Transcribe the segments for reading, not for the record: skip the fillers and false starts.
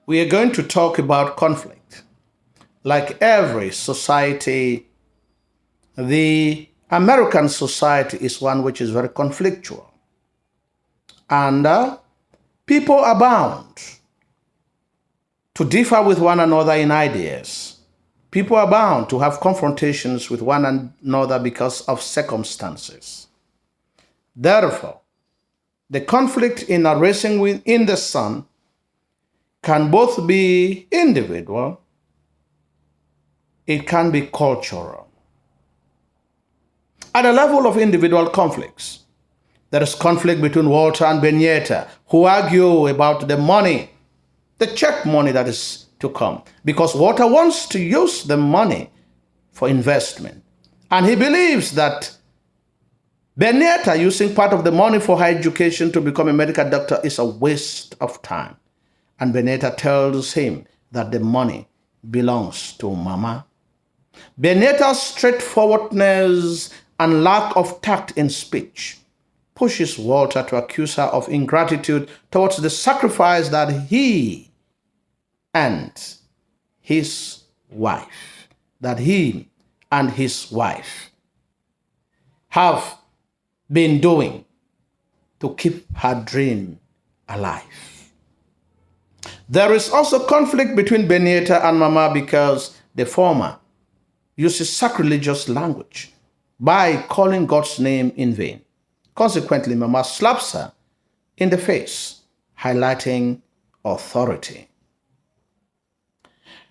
we are going to talk about conflict. Like every society, the American society is one which is very conflictual. And people abound to differ with one another in ideas. People are bound to have confrontations with one another because of circumstances. Therefore, the conflict in a Raisin in the Sun can both be individual, it can be cultural. At the level of individual conflicts, there is conflict between Walter and Benyatta, who argue about the money, the check money that is to come, because Walter wants to use the money for investment. And he believes that Benyatta using part of the money for her education to become a medical doctor is a waste of time. And Benyatta tells him that the money belongs to Mama. Benyatta's straightforwardness and lack of tact in speech pushes Walter to accuse her of ingratitude towards the sacrifice that he and his wife have been doing to keep her dream alive. There is also conflict between Benyatta and Mama because the former uses sacrilegious language by calling God's name in vain. Consequently, Mama slaps her in the face, highlighting authority.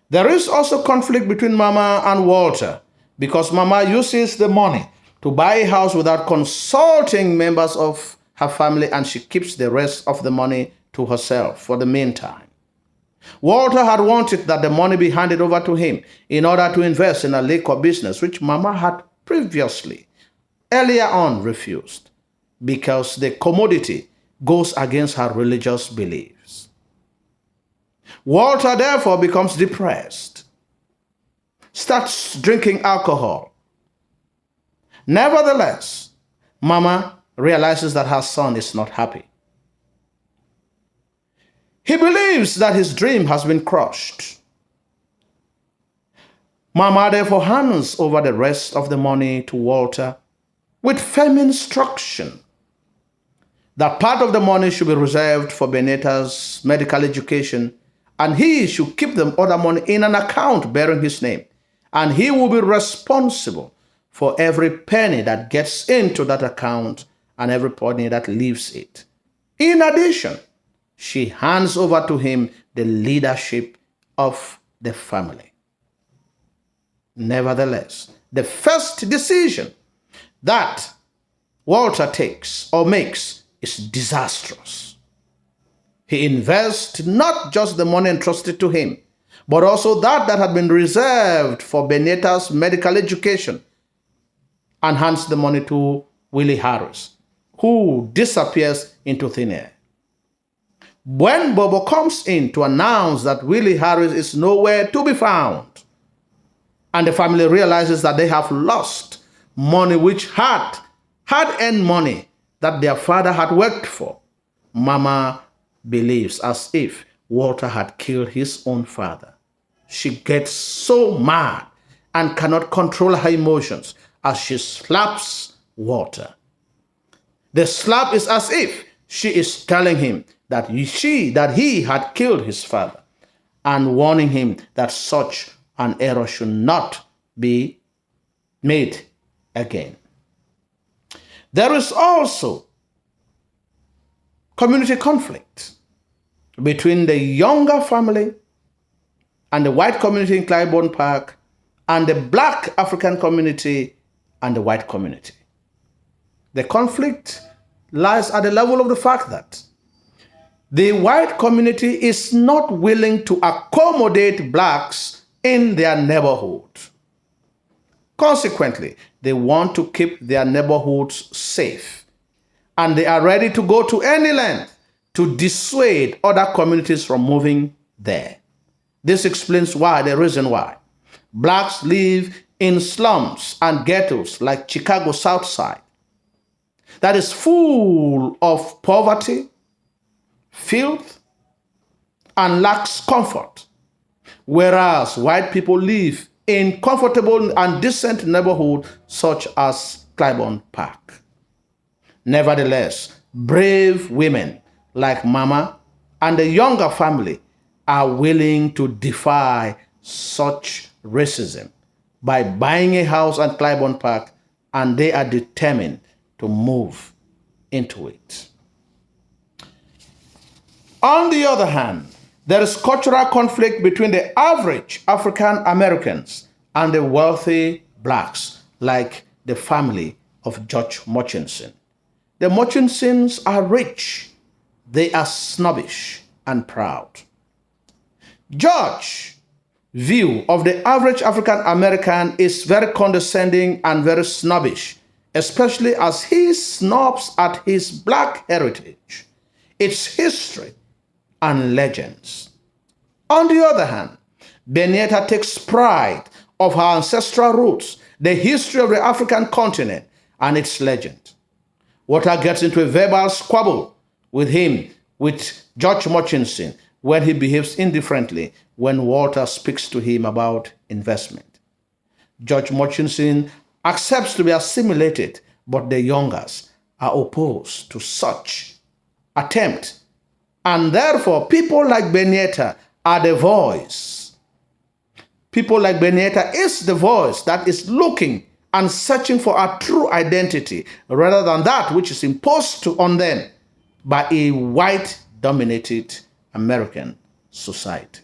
There is also conflict between Mama and Walter because Mama uses the money to buy a house without consulting members of her family, and she keeps the rest of the money to herself for the meantime. Walter had wanted that the money be handed over to him in order to invest in a liquor business, which Mama had earlier on refused, because the commodity goes against her religious beliefs. Walter therefore becomes depressed, starts drinking alcohol. Nevertheless, Mama realizes that her son is not happy. He believes that his dream has been crushed. Mama therefore hands over the rest of the money to Walter with firm instruction that part of the money should be reserved for Benyatta's medical education, and he should keep the other money in an account bearing his name, and he will be responsible for every penny that gets into that account and every penny that leaves it. In addition, she hands over to him the leadership of the family. Nevertheless, the first decision that Walter takes or makes is disastrous. He invests not just the money entrusted to him, but also that had been reserved for Benyatta's medical education, and hands the money to Willie Harris, who disappears into thin air. When Bobo comes in to announce that Willie Harris is nowhere to be found, and the family realizes that they have lost money which had earned money that their father had worked for, Mama believes as if Walter had killed his own father. She gets so mad and cannot control her emotions as she slaps Walter. The slap is as if she is telling him that he had killed his father, and warning him that such an error should not be made again. There is also community conflict between the younger family and the white community in Clybourne Park, and the black African community and the white community. The conflict lies at the level of the fact that the white community is not willing to accommodate blacks in their neighborhood. Consequently, they want to keep their neighborhoods safe, and they are ready to go to any length to dissuade other communities from moving there. This explains the reason why blacks live in slums and ghettos like Chicago South Side that is full of poverty, filth, and lacks comfort, whereas white people live in comfortable and decent neighborhoods such as Clybourne Park. Nevertheless, brave women like Mama and the younger family are willing to defy such racism by buying a house at Clybourne Park, and they are determined to move into it. On the other hand, there is cultural conflict between the average African Americans and the wealthy blacks, like the family of George Murchison. The Murchisons are rich, they are snobbish and proud. George's view of the average African American is very condescending and very snobbish, especially as he snobs at his black heritage, its history, and legends. On the other hand, Benita takes pride of her ancestral roots, the history of the African continent, and its legend. Walter gets into a verbal squabble with George Murchison, when he behaves indifferently when Walter speaks to him about investment. George Murchison accepts to be assimilated, but the Youngers are opposed to such attempt, and therefore people like Benita are the voice. People like Benita is the voice that is looking and searching for a true identity rather than that which is imposed on them by a white-dominated American society.